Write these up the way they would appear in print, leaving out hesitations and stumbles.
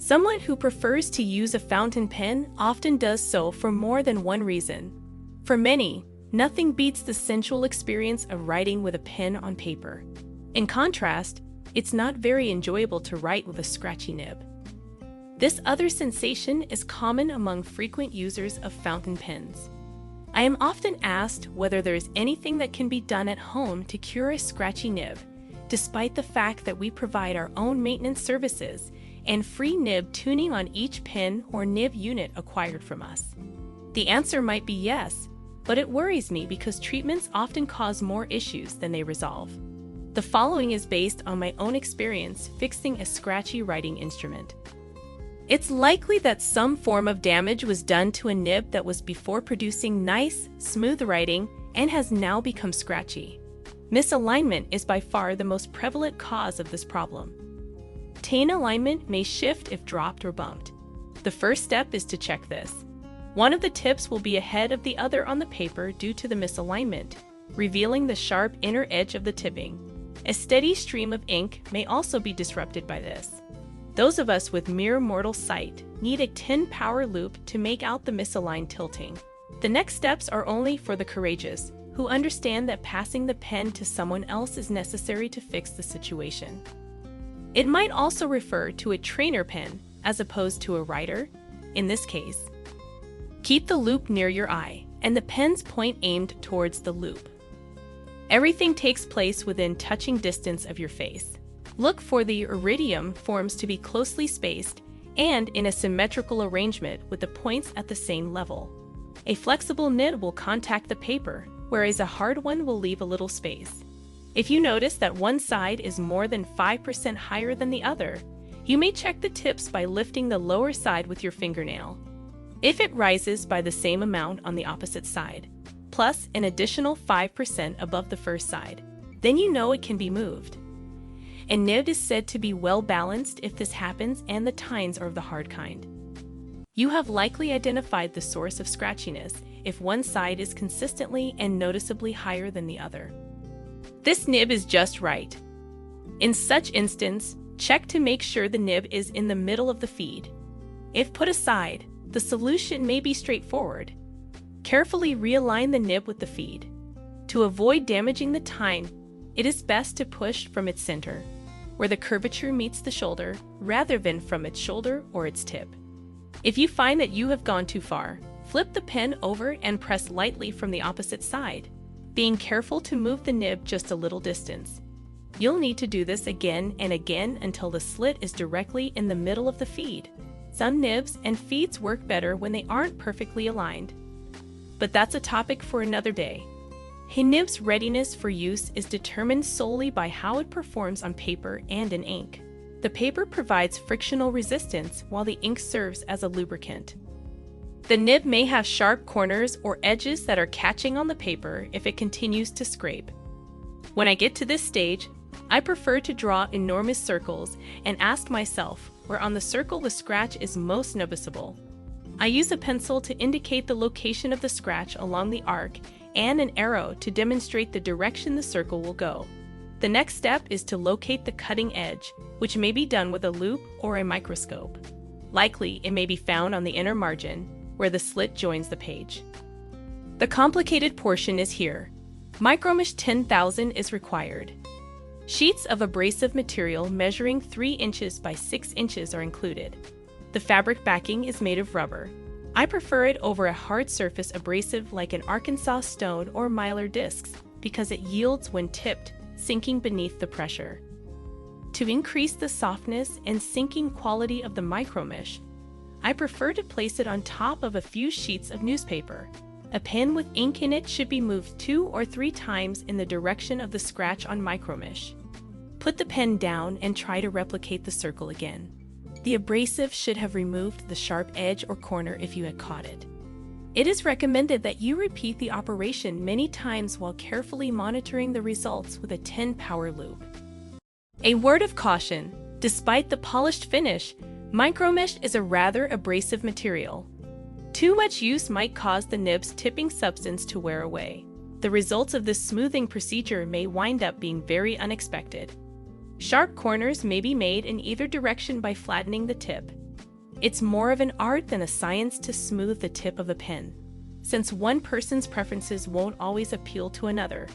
Someone who prefers to use a fountain pen often does so for more than one reason. For many, nothing beats the sensual experience of writing with a pen on paper. In contrast, it's not very enjoyable to write with a scratchy nib. This other sensation is common among frequent users of fountain pens. I am often asked whether there is anything that can be done at home to cure a scratchy nib, despite the fact that we provide our own maintenance services and free nib tuning on each pen or nib unit acquired from us. The answer might be yes, but it worries me because treatments often cause more issues than they resolve. The following is based on my own experience fixing a scratchy writing instrument. It's likely that some form of damage was done to a nib that was before producing nice, smooth writing and has now become scratchy. Misalignment is by far the most prevalent cause of this problem. Tine alignment may shift if dropped or bumped. The first step is to check this. One of the tips will be ahead of the other on the paper due to the misalignment, revealing the sharp inner edge of the tipping. A steady stream of ink may also be disrupted by this. Those of us with mere mortal sight need a 10-power loupe to make out the misaligned tilting. The next steps are only for the courageous, who understand that passing the pen to someone else is necessary to fix the situation. It might also refer to a trainer pen as opposed to a writer. In this case, keep the loupe near your eye and the pen's point aimed towards the loupe. Everything takes place within touching distance of your face. Look for the iridium forms to be closely spaced and in a symmetrical arrangement with the points at the same level. A flexible nib will contact the paper, whereas a hard one will leave a little space. If you notice that one side is more than 5% higher than the other, you may check the tips by lifting the lower side with your fingernail. If it rises by the same amount on the opposite side, plus an additional 5% above the first side, then you know it can be moved. A nib is said to be well balanced if this happens and the tines are of the hard kind. You have likely identified the source of scratchiness if one side is consistently and noticeably higher than the other. This nib is just right. In such instance, check to make sure the nib is in the middle of the feed. If put aside, the solution may be straightforward. Carefully realign the nib with the feed. To avoid damaging the tine, it is best to push from its center, where the curvature meets the shoulder, rather than from its shoulder or its tip. If you find that you have gone too far, flip the pen over and press lightly from the opposite side, being careful to move the nib just a little distance. You'll need to do this again and again until the slit is directly in the middle of the feed. Some nibs and feeds work better when they aren't perfectly aligned. But that's a topic for another day. A nib's readiness for use is determined solely by how it performs on paper and in ink. The paper provides frictional resistance while the ink serves as a lubricant. The nib may have sharp corners or edges that are catching on the paper if it continues to scrape. When I get to this stage, I prefer to draw enormous circles and ask myself where on the circle the scratch is most noticeable. I use a pencil to indicate the location of the scratch along the arc and an arrow to demonstrate the direction the circle will go. The next step is to locate the cutting edge, which may be done with a loupe or a microscope. Likely, it may be found on the inner margin, where the slit joins the page. The complicated portion is here. Micromesh 10,000 is required. Sheets of abrasive material measuring 3 inches by 6 inches are included. The fabric backing is made of rubber. I prefer it over a hard surface abrasive like an Arkansas stone or mylar discs because it yields when tipped, sinking beneath the pressure. To increase the softness and sinking quality of the micromesh, I prefer to place it on top of a few sheets of newspaper. A pen with ink in it should be moved 2 or 3 times in the direction of the scratch on micromesh. Put the pen down and try to replicate the circle again. The abrasive should have removed the sharp edge or corner if you had caught it. It is recommended that you repeat the operation many times while carefully monitoring the results with a 10-power loupe. A word of caution: despite the polished finish, micromesh is a rather abrasive material. Too much use might cause the nib's tipping substance to wear away. The results of this smoothing procedure may wind up being very unexpected. Sharp corners may be made in either direction by flattening the tip. It's more of an art than a science to smooth the tip of a pen, since one person's preferences won't always appeal to another.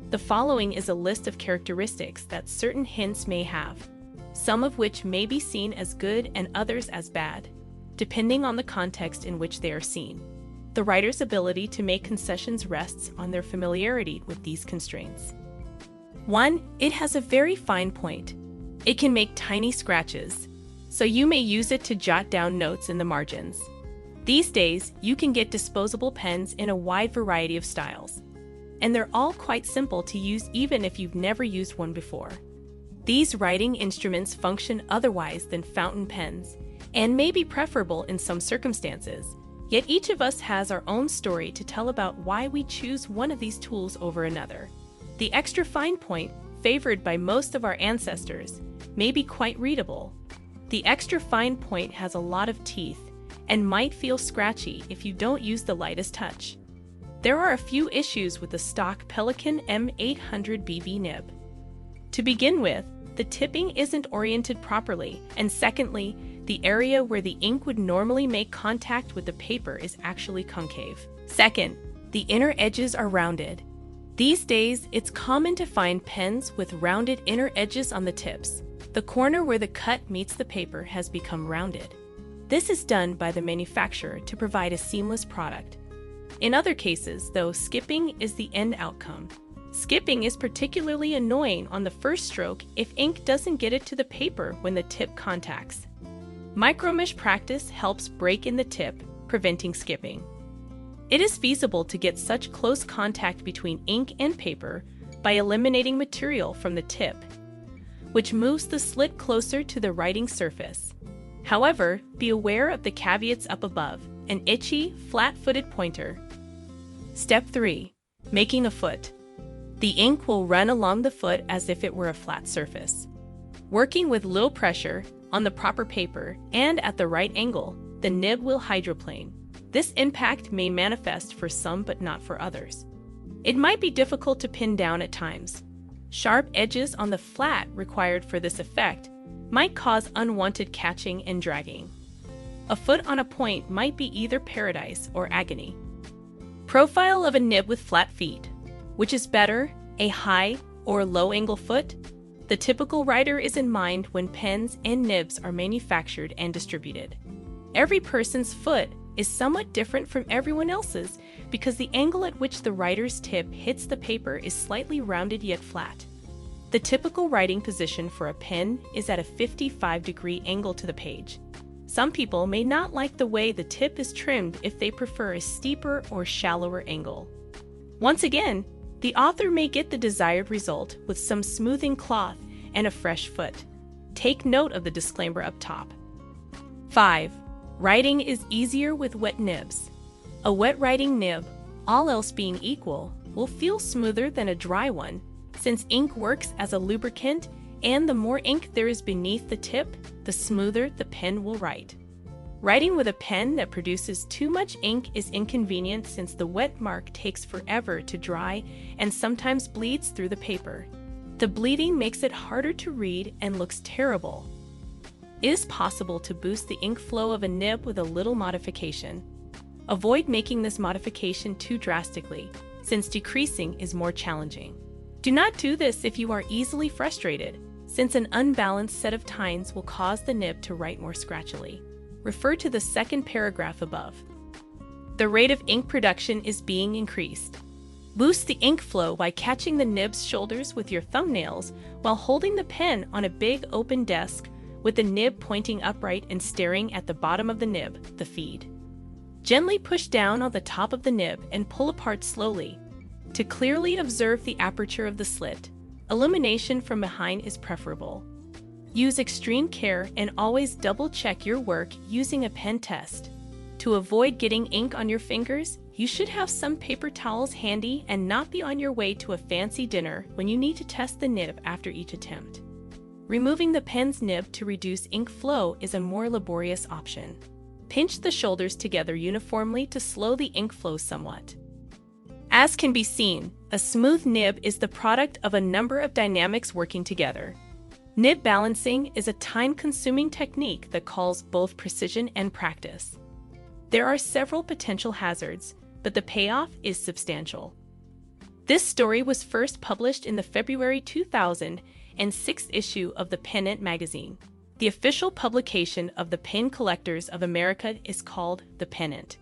The following is a list of characteristics that certain hints may have, some of which may be seen as good and others as bad, depending on the context in which they are seen. The writer's ability to make concessions rests on their familiarity with these constraints. 1. It has a very fine point. It can make tiny scratches, so you may use it to jot down notes in the margins. These days, you can get disposable pens in a wide variety of styles, and they're all quite simple to use even if you've never used one before. These writing instruments function otherwise than fountain pens, and may be preferable in some circumstances, yet each of us has our own story to tell about why we choose one of these tools over another. The extra fine point, favored by most of our ancestors, may be quite readable. The extra fine point has a lot of teeth and might feel scratchy if you don't use the lightest touch. There are a few issues with the stock Pelikan M800BB nib. To begin with, the tipping isn't oriented properly, and secondly, the area where the ink would normally make contact with the paper is actually concave. Second, the inner edges are rounded. These days, it's common to find pens with rounded inner edges on the tips. The corner where the cut meets the paper has become rounded. This is done by the manufacturer to provide a seamless product. In other cases, though, skipping is the end outcome. Skipping is particularly annoying on the first stroke if ink doesn't get it to the paper when the tip contacts. Micromesh practice helps break in the tip, preventing skipping. It is feasible to get such close contact between ink and paper by eliminating material from the tip, which moves the slit closer to the writing surface. However, be aware of the caveats up above: an itchy, flat-footed pointer. Step 3. Making a foot. The ink will run along the foot as if it were a flat surface. Working with low pressure, on the proper paper, and at the right angle, the nib will hydroplane. This impact may manifest for some but not for others. It might be difficult to pin down at times. Sharp edges on the flat required for this effect might cause unwanted catching and dragging. A foot on a point might be either paradise or agony. Profile of a nib with flat feet. Which is better, a high or low angle foot? The typical writer is in mind when pens and nibs are manufactured and distributed. Every person's foot is somewhat different from everyone else's because the angle at which the writer's tip hits the paper is slightly rounded yet flat. The typical writing position for a pen is at a 55-degree angle to the page. Some people may not like the way the tip is trimmed if they prefer a steeper or shallower angle. Once again, the author may get the desired result with some smoothing cloth and a fresh foot. Take note of the disclaimer up top. 5. Writing is easier with wet nibs. A wet writing nib, all else being equal, will feel smoother than a dry one, since ink works as a lubricant, and the more ink there is beneath the tip, the smoother the pen will write. Writing with a pen that produces too much ink is inconvenient since the wet mark takes forever to dry and sometimes bleeds through the paper. The bleeding makes it harder to read and looks terrible. It is possible to boost the ink flow of a nib with a little modification. Avoid making this modification too drastically, since decreasing is more challenging. Do not do this if you are easily frustrated, since an unbalanced set of tines will cause the nib to write more scratchily. Refer to the second paragraph above. The rate of ink production is being increased. Boost the ink flow by catching the nib's shoulders with your thumbnails while holding the pen on a big open desk with the nib pointing upright and staring at the bottom of the nib, the feed. Gently push down on the top of the nib and pull apart slowly. To clearly observe the aperture of the slit, illumination from behind is preferable. Use extreme care and always double-check your work using a pen test. To avoid getting ink on your fingers, you should have some paper towels handy and not be on your way to a fancy dinner when you need to test the nib after each attempt. Removing the pen's nib to reduce ink flow is a more laborious option. Pinch the shoulders together uniformly to slow the ink flow somewhat. As can be seen, a smooth nib is the product of a number of dynamics working together. Nib balancing is a time-consuming technique that calls both precision and practice. There are several potential hazards, but the payoff is substantial. This story was first published in the February 2006 issue of the Pennant magazine. The official publication of the Pen Collectors of America is called The Pennant.